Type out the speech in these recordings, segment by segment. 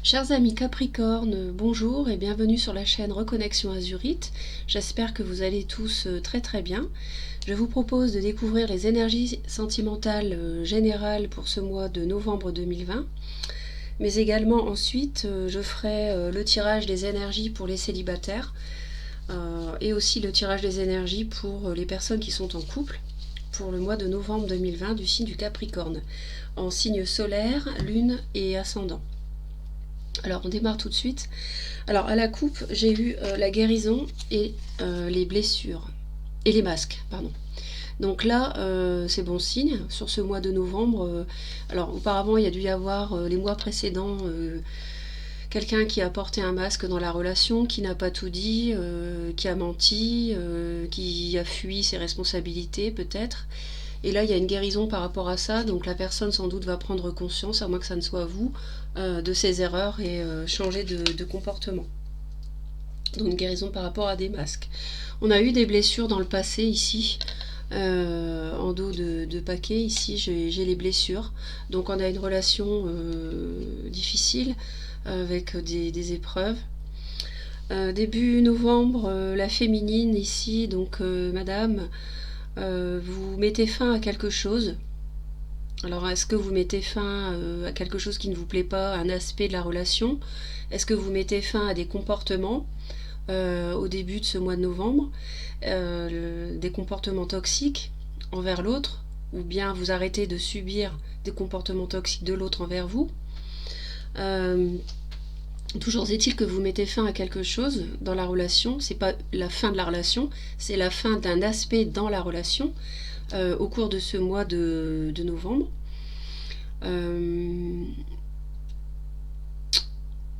Chers amis Capricorne, bonjour et bienvenue sur la chaîne Reconnexion Azurite. J'espère que vous allez tous très très bien. Je vous propose de découvrir les énergies sentimentales générales pour ce mois de novembre 2020. Mais également ensuite, je ferai le tirage des énergies pour les célibataires et aussi le tirage des énergies pour les personnes qui sont en couple pour le mois de novembre 2020 du signe du Capricorne, en signe solaire, lune et ascendant. Alors on démarre tout de suite. Alors à la coupe, j'ai eu la guérison et les blessures. Et les masques, pardon. Donc là, c'est bon signe. Sur ce mois de novembre, alors auparavant, il y a dû y avoir les mois précédents, quelqu'un qui a porté un masque dans la relation, qui n'a pas tout dit, qui a menti, qui a fui ses responsabilités peut-être. Et là, il y a une guérison par rapport à ça, donc la personne sans doute va prendre conscience, à moins que ça ne soit vous, de ses erreurs et changer de comportement. Donc une guérison par rapport à des masques. On a eu des blessures dans le passé ici, en dos de paquet, ici j'ai les blessures. Donc on a une relation difficile avec des épreuves. Début novembre, la féminine ici, donc madame, vous mettez fin à quelque chose. Alors, est-ce que vous mettez fin à quelque chose qui ne vous plaît pas, un aspect de la relation? Est-ce que vous mettez fin à des comportements au début de ce mois de novembre, des comportements toxiques envers l'autre, ou bien vous arrêtez de subir des comportements toxiques de l'autre envers vous? Toujours est-il que vous mettez fin à quelque chose dans la relation. C'est pas la fin de la relation, c'est la fin d'un aspect dans la relation au cours de ce mois de novembre.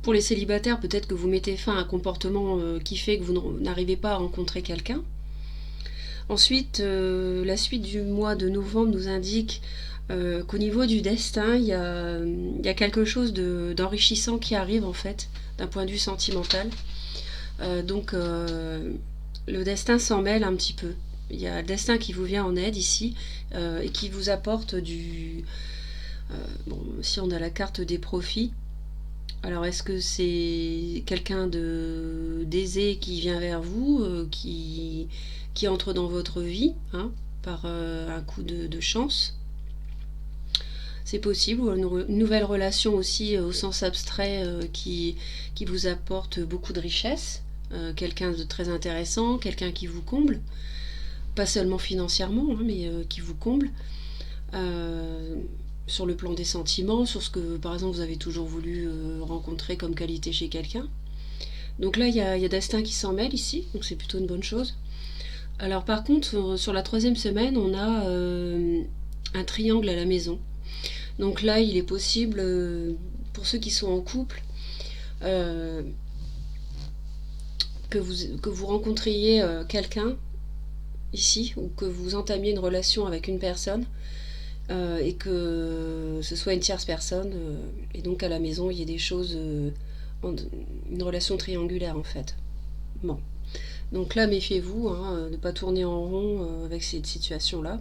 Pour les célibataires, peut-être que vous mettez fin à un comportement qui fait que vous n'arrivez pas à rencontrer quelqu'un. Ensuite, la suite du mois de novembre nous indique qu'au niveau du destin, il y a quelque chose d'enrichissant qui arrive en fait, d'un point de vue sentimental. Donc le destin s'en mêle un petit peu. Il y a le destin qui vous vient en aide ici et qui vous apporte du... bon, si on a la carte des profits, alors est-ce que c'est quelqu'un d'aisé qui vient vers vous, qui entre dans votre vie, hein, par un coup de chance? C'est possible, ou une nouvelle relation aussi au sens abstrait qui vous apporte beaucoup de richesse, quelqu'un de très intéressant, quelqu'un qui vous comble, pas seulement financièrement, hein, mais qui vous comble, sur le plan des sentiments, sur ce que par exemple vous avez toujours voulu rencontrer comme qualité chez quelqu'un. Donc là il y a destin qui s'en mêle ici, donc c'est plutôt une bonne chose. Alors par contre, sur la troisième semaine, on a un triangle à la maison. Donc là, il est possible, pour ceux qui sont en couple, que vous rencontriez quelqu'un ici, ou que vous entamiez une relation avec une personne, et que ce soit une tierce personne, et donc à la maison, il y ait des choses, une relation triangulaire en fait. Bon. Donc là, méfiez-vous, hein, de ne pas tourner en rond avec cette situation-là.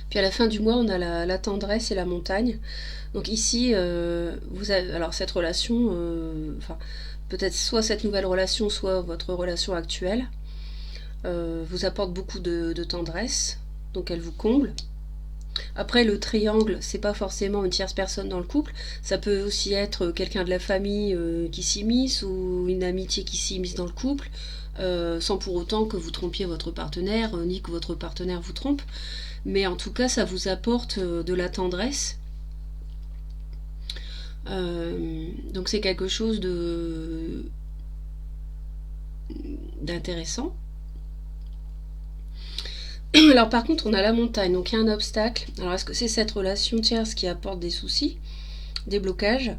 Puis à la fin du mois, on a la tendresse et la montagne. Donc ici, vous avez alors cette relation, enfin peut-être soit cette nouvelle relation, soit votre relation actuelle, vous apporte beaucoup de tendresse, donc elle vous comble. Après, le triangle, c'est pas forcément une tierce personne dans le couple, ça peut aussi être quelqu'un de la famille qui s'immisce, ou une amitié qui s'immisce dans le couple, sans pour autant que vous trompiez votre partenaire, ni que votre partenaire vous trompe. Mais en tout cas, ça vous apporte de la tendresse. Donc c'est quelque chose d'intéressant. Alors par contre, on a la montagne, donc il y a un obstacle. Alors est-ce que c'est cette relation tierce qui apporte des soucis, des blocages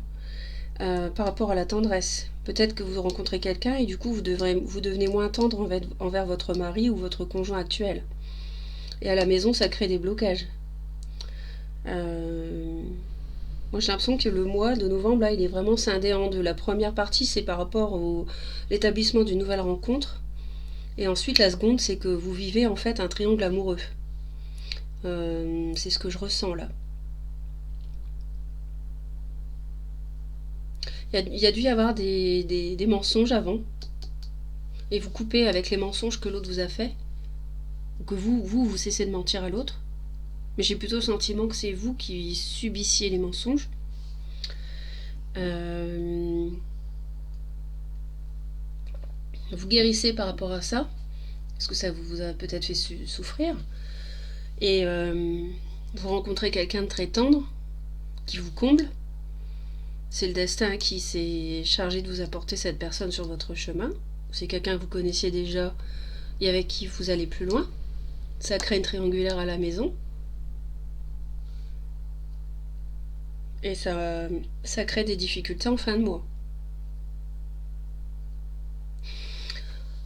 par rapport à la tendresse? Peut-être que vous rencontrez quelqu'un et du coup vous devenez moins tendre envers votre mari ou votre conjoint actuel. Et à la maison, ça crée des blocages. Moi j'ai l'impression que le mois de novembre, là, il est vraiment scindé en deux. La première partie, c'est par rapport à l'établissement d'une nouvelle rencontre. Et ensuite, la seconde, c'est que vous vivez en fait un triangle amoureux. C'est ce que je ressens là. Il y a dû y avoir des mensonges avant, et vous coupez avec les mensonges que l'autre vous a fait, ou que vous cessez de mentir à l'autre. Mais j'ai plutôt le sentiment que c'est vous qui subissiez les mensonges. Vous guérissez par rapport à ça, parce que ça vous a peut-être fait souffrir. Et vous rencontrez quelqu'un de très tendre, qui vous comble. C'est le destin qui s'est chargé de vous apporter cette personne sur votre chemin. C'est quelqu'un que vous connaissiez déjà et avec qui vous allez plus loin. Ça crée une triangulaire à la maison. Et ça crée des difficultés en fin de mois.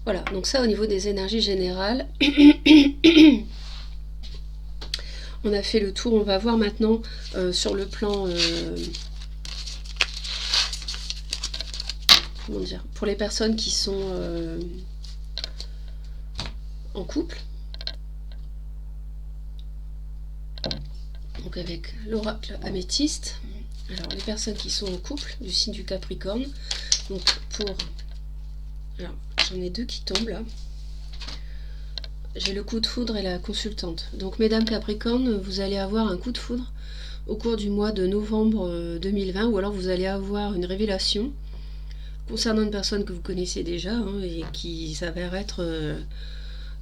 Voilà, donc ça au niveau des énergies générales. On a fait le tour, on va voir maintenant sur le plan... comment dire, pour les personnes qui sont en couple. Donc avec l'oracle améthyste. Alors les personnes qui sont en couple du signe du Capricorne. Donc pour... Alors j'en ai deux qui tombent là. J'ai le coup de foudre et la consultante. Donc mesdames Capricorne, vous allez avoir un coup de foudre au cours du mois de novembre 2020, ou alors vous allez avoir une révélation concernant une personne que vous connaissez déjà, hein, et qui s'avère être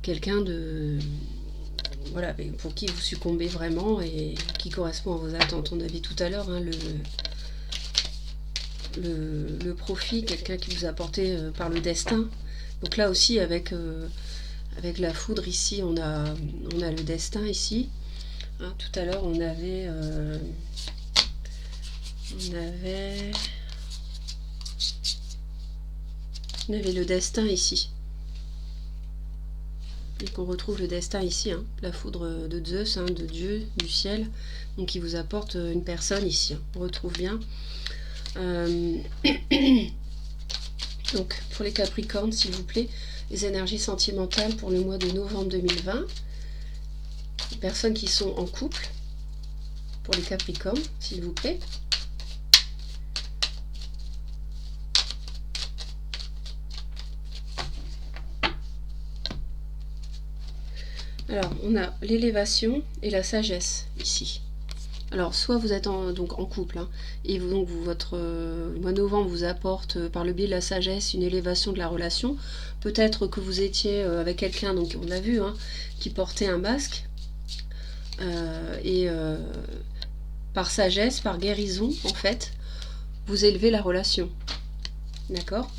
quelqu'un de... Voilà, pour qui vous succombez vraiment et qui correspond à vos attentes. On avait tout à l'heure hein, le profit, quelqu'un qui vous a apporté par le destin. Donc là aussi, avec la foudre ici, on a le destin ici. Hein, tout à l'heure, on avait le destin ici. Et qu'on retrouve le destin ici, hein, la foudre de Zeus, hein, de Dieu, du ciel, donc qui vous apporte une personne ici. Hein, on retrouve bien. Donc pour les Capricornes, s'il vous plaît, les énergies sentimentales pour le mois de novembre 2020. Les personnes qui sont en couple, pour les Capricornes, s'il vous plaît. Alors, on a l'élévation et la sagesse, ici. Alors, soit vous êtes donc en couple, hein, et donc votre mois de novembre vous apporte, par le biais de la sagesse, une élévation de la relation. Peut-être que vous étiez avec quelqu'un, donc on a vu, hein, qui portait un masque, et par sagesse, par guérison, en fait, vous élevez la relation. D'accord ?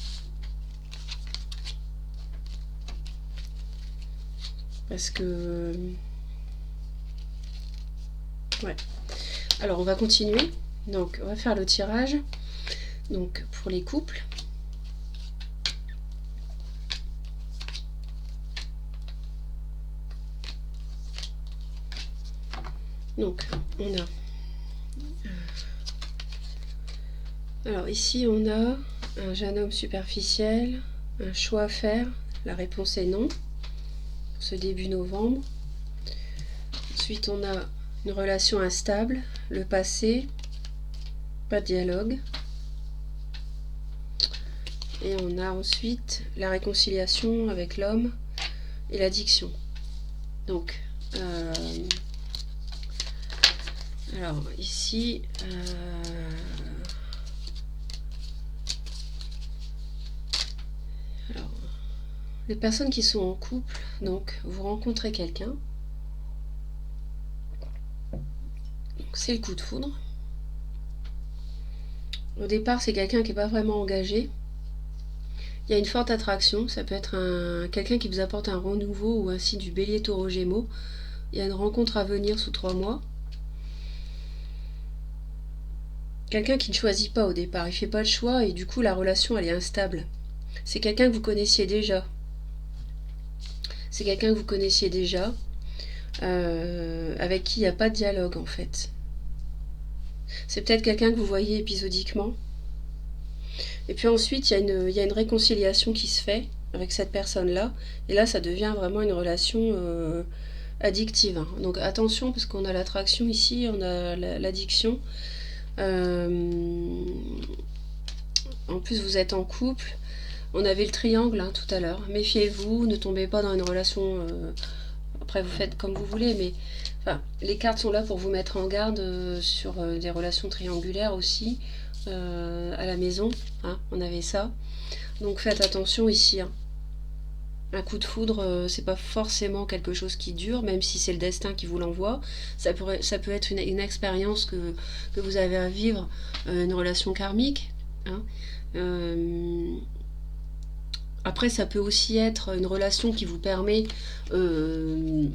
Parce que... Ouais. Alors, on va continuer. Donc, on va faire le tirage. Donc, pour les couples. Donc, on a... Alors, ici, on a un jeune homme superficiel, un choix à faire. La réponse est non. Ce début novembre. Ensuite, on a une relation instable, le passé, pas de dialogue. Et on a ensuite la réconciliation avec l'homme et l'addiction. Donc, alors ici, alors, les personnes qui sont en couple, donc vous rencontrez quelqu'un, c'est le coup de foudre. Au départ, c'est quelqu'un qui n'est pas vraiment engagé. Il y a une forte attraction, ça peut être quelqu'un qui vous apporte un renouveau ou un signe du bélier taureau gémeaux. Il y a une rencontre à venir sous 3 mois. Quelqu'un qui ne choisit pas au départ, il ne fait pas le choix et du coup la relation elle est instable. C'est quelqu'un que vous connaissiez déjà. C'est quelqu'un que vous connaissiez déjà, avec qui il n'y a pas de dialogue en fait. C'est peut-être quelqu'un que vous voyez épisodiquement. Et puis ensuite, il y a une réconciliation qui se fait avec cette personne-là. Et là, ça devient vraiment une relation addictive. Hein. Donc attention, parce qu'on a l'attraction ici, on a l'addiction. plus vous êtes en couple. On avait le triangle hein, tout à l'heure. Méfiez-vous, ne tombez pas dans une relation... après vous faites comme vous voulez, mais enfin, les cartes sont là pour vous mettre en garde sur des relations triangulaires aussi. À la maison, hein, on avait ça. Donc faites attention ici. Hein. Un coup de foudre, c'est pas forcément quelque chose qui dure, même si c'est le destin qui vous l'envoie. Ça peut être une expérience que vous avez à vivre, une relation karmique. Hein. Après, ça peut aussi être une relation qui vous permet de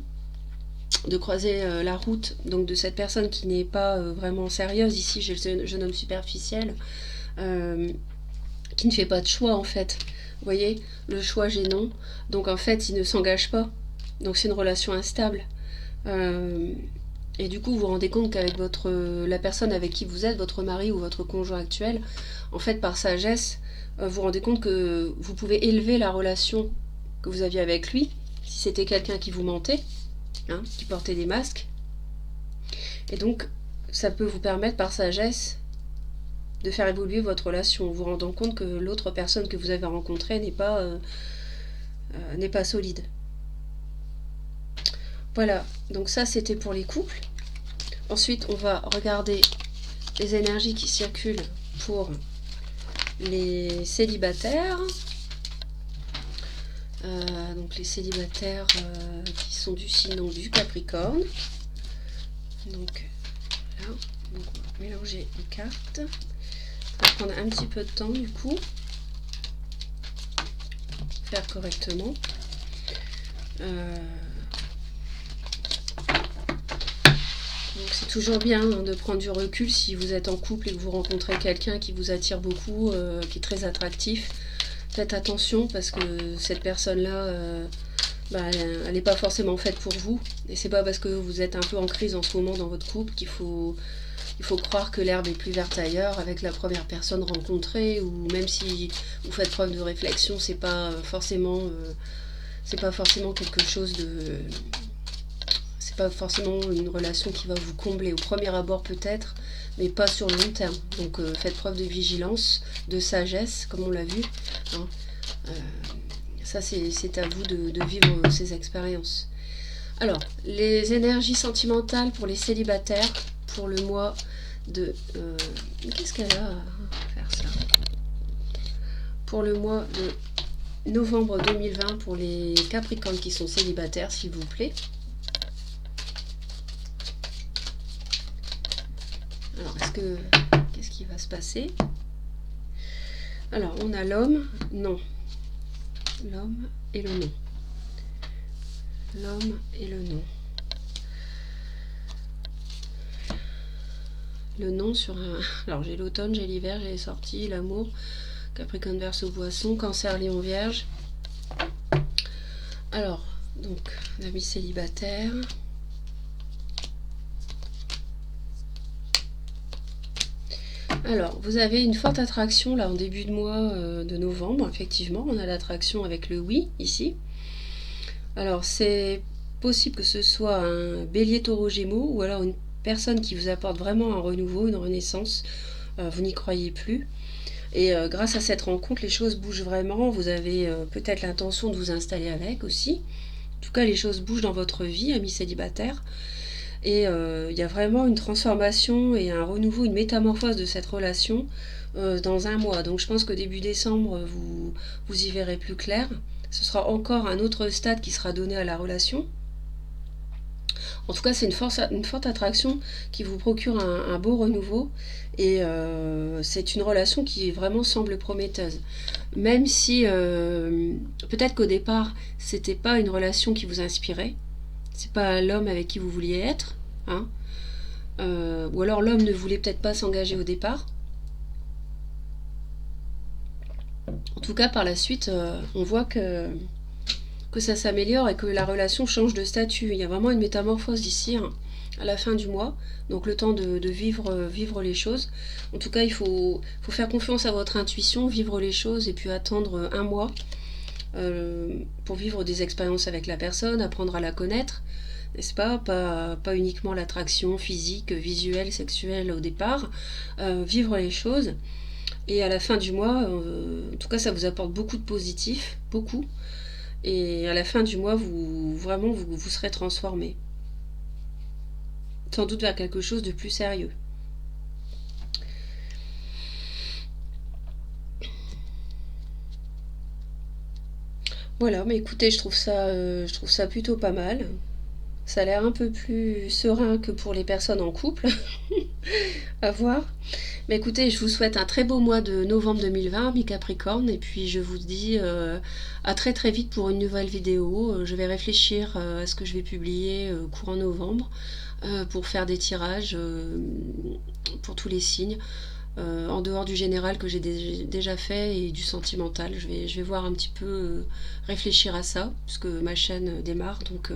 croiser la route donc de cette personne qui n'est pas vraiment sérieuse. Ici, j'ai le jeune homme superficiel qui ne fait pas de choix en fait. Vous voyez, le choix gênant. Donc en fait, il ne s'engage pas. Donc c'est une relation instable. Et du coup, vous vous rendez compte qu'avec la personne avec qui vous êtes, votre mari ou votre conjoint actuel, en fait, par sagesse, vous vous rendez compte que vous pouvez élever la relation que vous aviez avec lui, si c'était quelqu'un qui vous mentait, hein, qui portait des masques. Et donc, ça peut vous permettre, par sagesse, de faire évoluer votre relation, en vous rendant compte que l'autre personne que vous avez rencontrée n'est pas solide. Voilà, donc ça c'était pour les couples. Ensuite, on va regarder les énergies qui circulent pour les célibataires. Donc les célibataires qui sont du signe du Capricorne. Donc là, on va mélanger les cartes. Ça va prendre un petit peu de temps du coup. Faire correctement. Donc c'est toujours bien hein, de prendre du recul si vous êtes en couple et que vous rencontrez quelqu'un qui vous attire beaucoup, qui est très attractif. Faites attention parce que cette personne-là, elle n'est pas forcément faite pour vous. Et c'est pas parce que vous êtes un peu en crise en ce moment dans votre couple qu'il faut croire que l'herbe est plus verte ailleurs avec la première personne rencontrée, ou même si vous faites preuve de réflexion, c'est pas forcément quelque chose de... C'est pas forcément une relation qui va vous combler. Au premier abord peut-être, mais pas sur le long terme. Donc faites preuve de vigilance, de sagesse, comme on l'a vu. Hein. Ça, c'est à vous de vivre ces expériences. Alors, les énergies sentimentales pour les célibataires pour le mois de... Qu'est-ce qu'elle a à faire ça? Pour le mois de novembre 2020 pour les Capricornes qui sont célibataires, s'il vous plaît. Alors, qu'est-ce qui va se passer? Alors, on a l'homme, non. L'homme et le non. L'homme et le non. Le non sur un... Alors, j'ai l'automne, j'ai l'hiver, j'ai les sorties, l'amour, Capricorne, Verseau, Poisson, Cancer, Lion, Vierge. Alors, donc, l'ami célibataire... Alors, vous avez une forte attraction là en début de mois de novembre, effectivement. On a l'attraction avec le oui, ici. Alors, c'est possible que ce soit un bélier taureau gémeaux ou alors une personne qui vous apporte vraiment un renouveau, une renaissance. Vous n'y croyez plus. Et grâce à cette rencontre, les choses bougent vraiment. Vous avez peut-être l'intention de vous installer avec aussi. En tout cas, les choses bougent dans votre vie, amis célibataires. Et il y a vraiment une transformation et un renouveau, une métamorphose de cette relation dans un mois. Donc je pense que début décembre, vous y verrez plus clair. Ce sera encore un autre stade qui sera donné à la relation. En tout cas, c'est une forte attraction qui vous procure un beau renouveau. Et c'est une relation qui vraiment semble prometteuse. Même si peut-être qu'au départ, c'était pas une relation qui vous inspirait. C'est pas l'homme avec qui vous vouliez être, hein. Ou alors l'homme ne voulait peut-être pas s'engager au départ. En tout cas, par la suite, on voit que ça s'améliore et que la relation change de statut. Il y a vraiment une métamorphose ici, hein, à la fin du mois. Donc le temps de vivre les choses. En tout cas, il faut faire confiance à votre intuition, vivre les choses et puis attendre un mois. Pour vivre des expériences avec la personne, apprendre à la connaître, n'est-ce pas? Pas uniquement l'attraction physique, visuelle, sexuelle au départ, vivre les choses. Et à la fin du mois, en tout cas ça vous apporte beaucoup de positif, beaucoup. Et à la fin du mois, vraiment vous serez transformé. Sans doute vers quelque chose de plus sérieux. Voilà, mais écoutez, je trouve ça plutôt pas mal. Ça a l'air un peu plus serein que pour les personnes en couple, à voir. Mais écoutez, je vous souhaite un très beau mois de novembre 2020, mi-Capricorne, et puis je vous dis à très très vite pour une nouvelle vidéo. Je vais réfléchir à ce que je vais publier courant novembre pour faire des tirages pour tous les signes. En dehors du général que j'ai déjà fait et du sentimental, je vais voir un petit peu, réfléchir à ça, puisque ma chaîne démarre, donc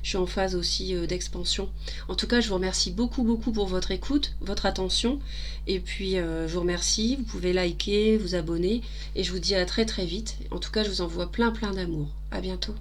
je suis en phase aussi d'expansion. En tout cas, je vous remercie beaucoup beaucoup pour votre écoute, votre attention, et puis je vous remercie, vous pouvez liker, vous abonner, et je vous dis à très très vite. En tout cas, je vous envoie plein plein d'amour. À bientôt.